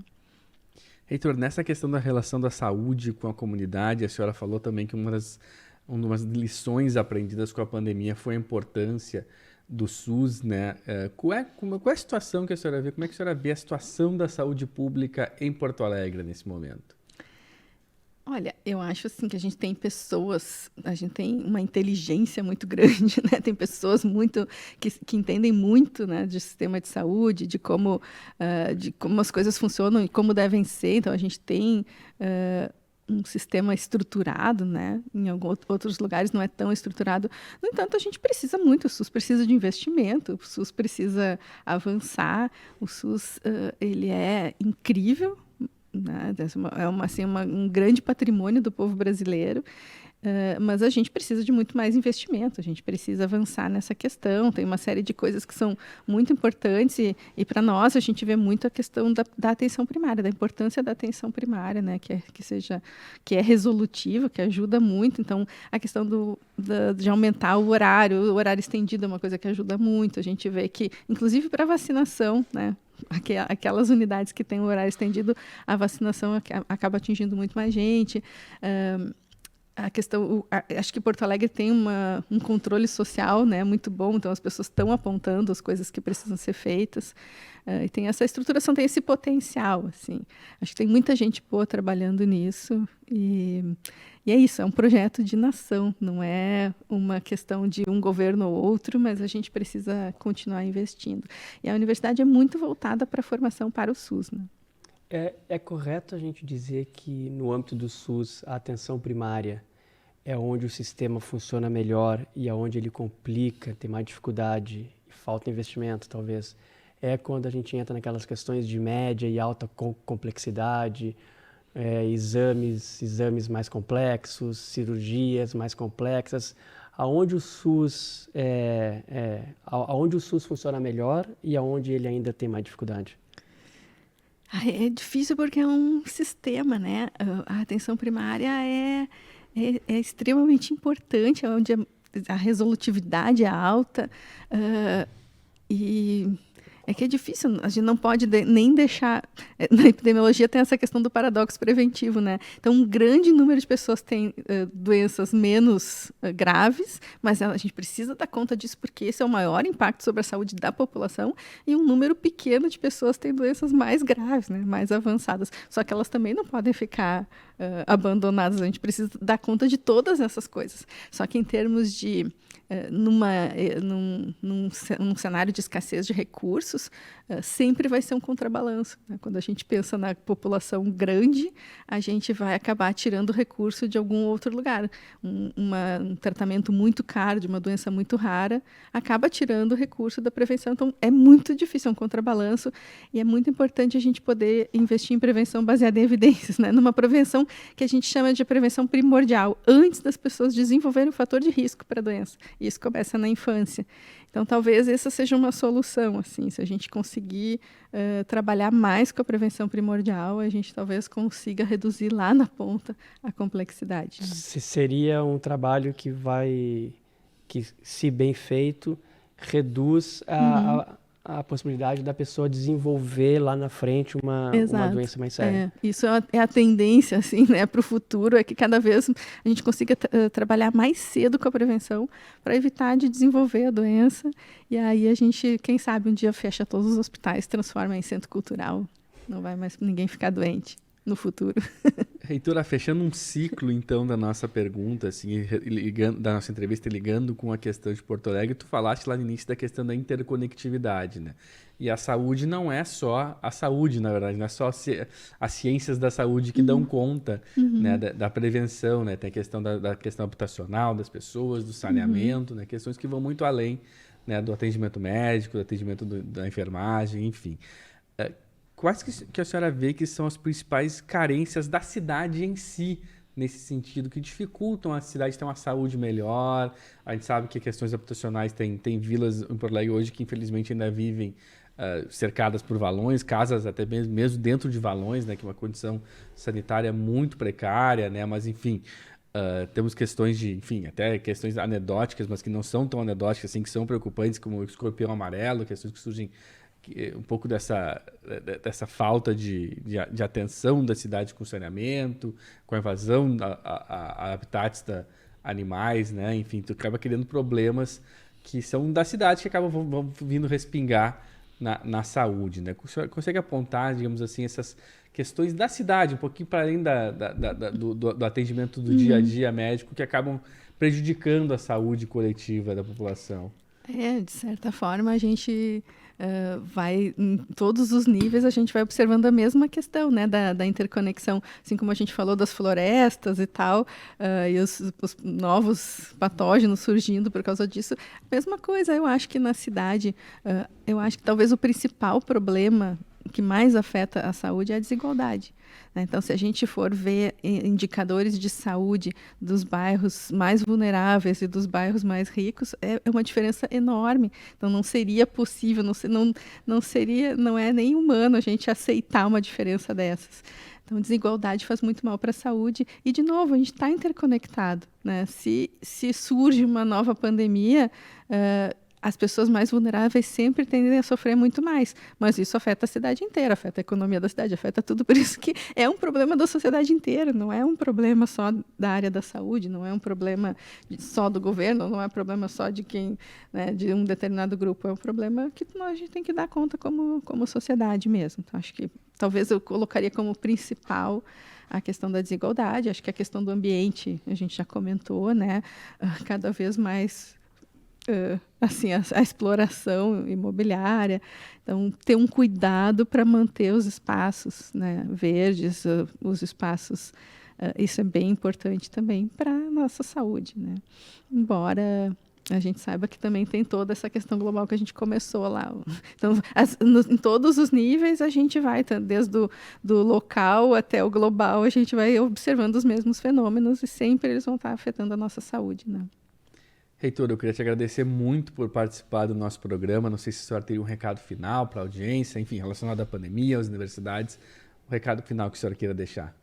Heitor, nessa questão da relação da saúde com a comunidade, a senhora falou também que uma das lições aprendidas com a pandemia foi a importância do SUS, né? Qual é a situação que a senhora vê? Como é que a senhora vê a situação da saúde pública em Porto Alegre nesse momento? Olha, eu acho assim que a gente tem uma inteligência muito grande, né? Tem pessoas que entendem muito, né, de sistema de saúde, de como as coisas funcionam e como devem ser. Então a gente tem um sistema estruturado, né? Em alguns outros lugares não é tão estruturado. No entanto, a gente precisa muito. O SUS precisa de investimento. O SUS precisa avançar. O SUS ele é incrível, né? Um grande patrimônio do povo brasileiro, mas a gente precisa de muito mais investimento, a gente precisa avançar nessa questão. Tem uma série de coisas que são muito importantes e para nós a gente vê muito a questão da atenção primária, da importância da atenção primária, né? Que é resolutiva, que ajuda muito. Então, a questão de aumentar o horário estendido é uma coisa que ajuda muito. A gente vê que, inclusive para vacinação, né? Aquelas unidades que têm o horário estendido, a vacinação acaba atingindo muito mais gente. Acho que Porto Alegre tem um controle social, né, muito bom, então as pessoas estão apontando as coisas que precisam ser feitas, e tem essa estruturação, tem esse potencial, assim. Acho que tem muita gente boa trabalhando nisso, e é isso, é um projeto de nação, não é uma questão de um governo ou outro, mas a gente precisa continuar investindo. E a universidade é muito voltada para a formação para o SUS, né? É correto a gente dizer que no âmbito do SUS a atenção primária é onde o sistema funciona melhor e é onde ele complica, tem mais dificuldade e falta investimento, talvez. É quando a gente entra naquelas questões de média e alta complexidade, exames mais complexos, cirurgias mais complexas, aonde o SUS funciona melhor e aonde ele ainda tem mais dificuldade. É difícil porque é um sistema, né? A atenção primária é extremamente importante, é onde a resolutividade é alta, e é que é difícil, a gente não pode nem deixar... Na epidemiologia tem essa questão do paradoxo preventivo, né? Então, um grande número de pessoas tem doenças menos graves, mas a gente precisa dar conta disso porque esse é o maior impacto sobre a saúde da população, e um número pequeno de pessoas tem doenças mais graves, né? Mais avançadas. Só que elas também não podem ficar abandonadas, a gente precisa dar conta de todas essas coisas. Só que em termos de... num cenário de escassez de recursos, sempre vai ser um contrabalanço, né? Quando a gente pensa na população grande, a gente vai acabar tirando recurso de algum outro lugar. Um tratamento muito caro de uma doença muito rara acaba tirando recurso da prevenção. Então, é muito difícil, é um contrabalanço, e é muito importante a gente poder investir em prevenção baseada em evidências, né? Numa prevenção que a gente chama de prevenção primordial, antes das pessoas desenvolverem o fator de risco para a doença. Isso começa na infância. Então, talvez essa seja uma solução, assim, se a gente conseguir trabalhar mais com a prevenção primordial, a gente talvez consiga reduzir lá na ponta a complexidade. Seria um trabalho que se bem feito, reduz a possibilidade da pessoa desenvolver lá na frente uma doença mais séria. Isso é a tendência, assim, né, para o futuro, é que cada vez a gente consiga trabalhar mais cedo com a prevenção para evitar de desenvolver a doença, e aí a gente, quem sabe, um dia fecha todos os hospitais, transforma em centro cultural, não vai mais ninguém ficar doente no futuro. Reitora, fechando um ciclo, então, da nossa pergunta, assim, da nossa entrevista, ligando com a questão de Porto Alegre, tu falaste lá no início da questão da interconectividade, né? E a saúde não é só a saúde, na verdade, não é só as ciências da saúde que dão conta, né, da prevenção, né? Tem a questão da questão habitacional das pessoas, do saneamento, né? Questões que vão muito além, né, do atendimento médico, do atendimento da enfermagem, enfim. Quais que a senhora vê que são as principais carências da cidade em si, nesse sentido, que dificultam a cidade ter uma saúde melhor? A gente sabe que questões habitacionais tem vilas em Porto Alegre hoje que infelizmente ainda vivem cercadas por valões, casas até mesmo dentro de valões, né, que é uma condição sanitária muito precária, né, mas enfim... temos questões até questões anedóticas, mas que não são tão anedóticas assim, que são preocupantes, como o escorpião amarelo, questões que surgem um pouco dessa falta de atenção da cidade com o saneamento, com a invasão a habitats animais, né? Enfim, tu acaba criando problemas que são da cidade, que acabam vão vindo respingar na saúde, né? O senhor consegue apontar, digamos assim, essas questões da cidade, um pouquinho para além do atendimento do dia a dia médico, que acabam prejudicando a saúde coletiva da população? De certa forma, a gente vai, em todos os níveis, a gente vai observando a mesma questão, né, da interconexão, assim como a gente falou das florestas e tal, e os novos patógenos surgindo por causa disso. Mesma coisa, eu acho que na cidade, eu acho que talvez o principal problema que mais afeta a saúde é a desigualdade, né? Então, se a gente for ver indicadores de saúde dos bairros mais vulneráveis e dos bairros mais ricos, é uma diferença enorme. Então, não seria possível, não é nem humano a gente aceitar uma diferença dessas. Então, desigualdade faz muito mal para a saúde. E, de novo, a gente está interconectado, né? Se surge uma nova pandemia, as pessoas mais vulneráveis sempre tendem a sofrer muito mais, mas isso afeta a cidade inteira, afeta a economia da cidade, afeta tudo, por isso que é um problema da sociedade inteira, não é um problema só da área da saúde, não é um problema só do governo, não é um problema só de quem, né, de um determinado grupo, é um problema que a gente tem que dar conta como sociedade mesmo. Então, acho que talvez eu colocaria como principal a questão da desigualdade, acho que a questão do ambiente, a gente já comentou, né, cada vez mais assim, a exploração imobiliária. Então, ter um cuidado para manter os espaços, né, verdes, os espaços, isso é bem importante também para a nossa saúde, né? Embora a gente saiba que também tem toda essa questão global que a gente começou lá. Então, em todos os níveis, a gente vai, desde do local até o global, a gente vai observando os mesmos fenômenos e sempre eles vão estar afetando a nossa saúde, né? Reitor, eu queria te agradecer muito por participar do nosso programa. Não sei se a senhora teria um recado final para a audiência, enfim, relacionado à pandemia, às universidades. Um recado final que a senhora queira deixar.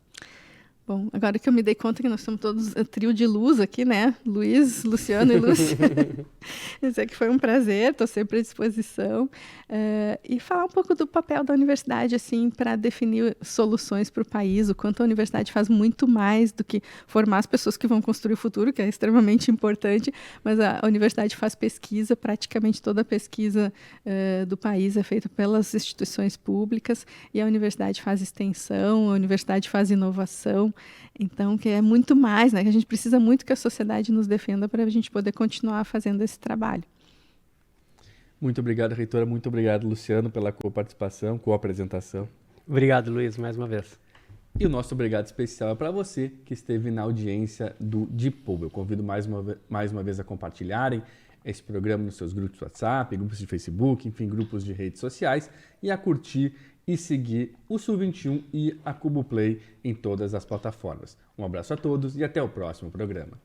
Bom, agora que eu me dei conta que nós somos todos trio de luz aqui, né? Luiz, Luciano e Lúcia. Dizer que foi um prazer, estou sempre à disposição. E falar um pouco do papel da universidade, assim, para definir soluções para o país, o quanto a universidade faz muito mais do que formar as pessoas que vão construir o futuro, que é extremamente importante, mas a universidade faz pesquisa, praticamente toda a pesquisa do país é feita pelas instituições públicas, e a universidade faz extensão, a universidade faz inovação. Então, que é muito mais, né? Que a gente precisa muito que a sociedade nos defenda para a gente poder continuar fazendo esse trabalho. Muito obrigado, reitora. Muito obrigado, Luciano, pela co-participação, co-apresentação. Obrigado, Luiz, mais uma vez. E o nosso obrigado especial é para você que esteve na audiência do DIPOB. Eu convido mais uma vez a compartilharem esse programa nos seus grupos de WhatsApp, grupos de Facebook, enfim, grupos de redes sociais, e a curtir e seguir o Sul 21 e a Cubo Play em todas as plataformas. Um abraço a todos e até o próximo programa.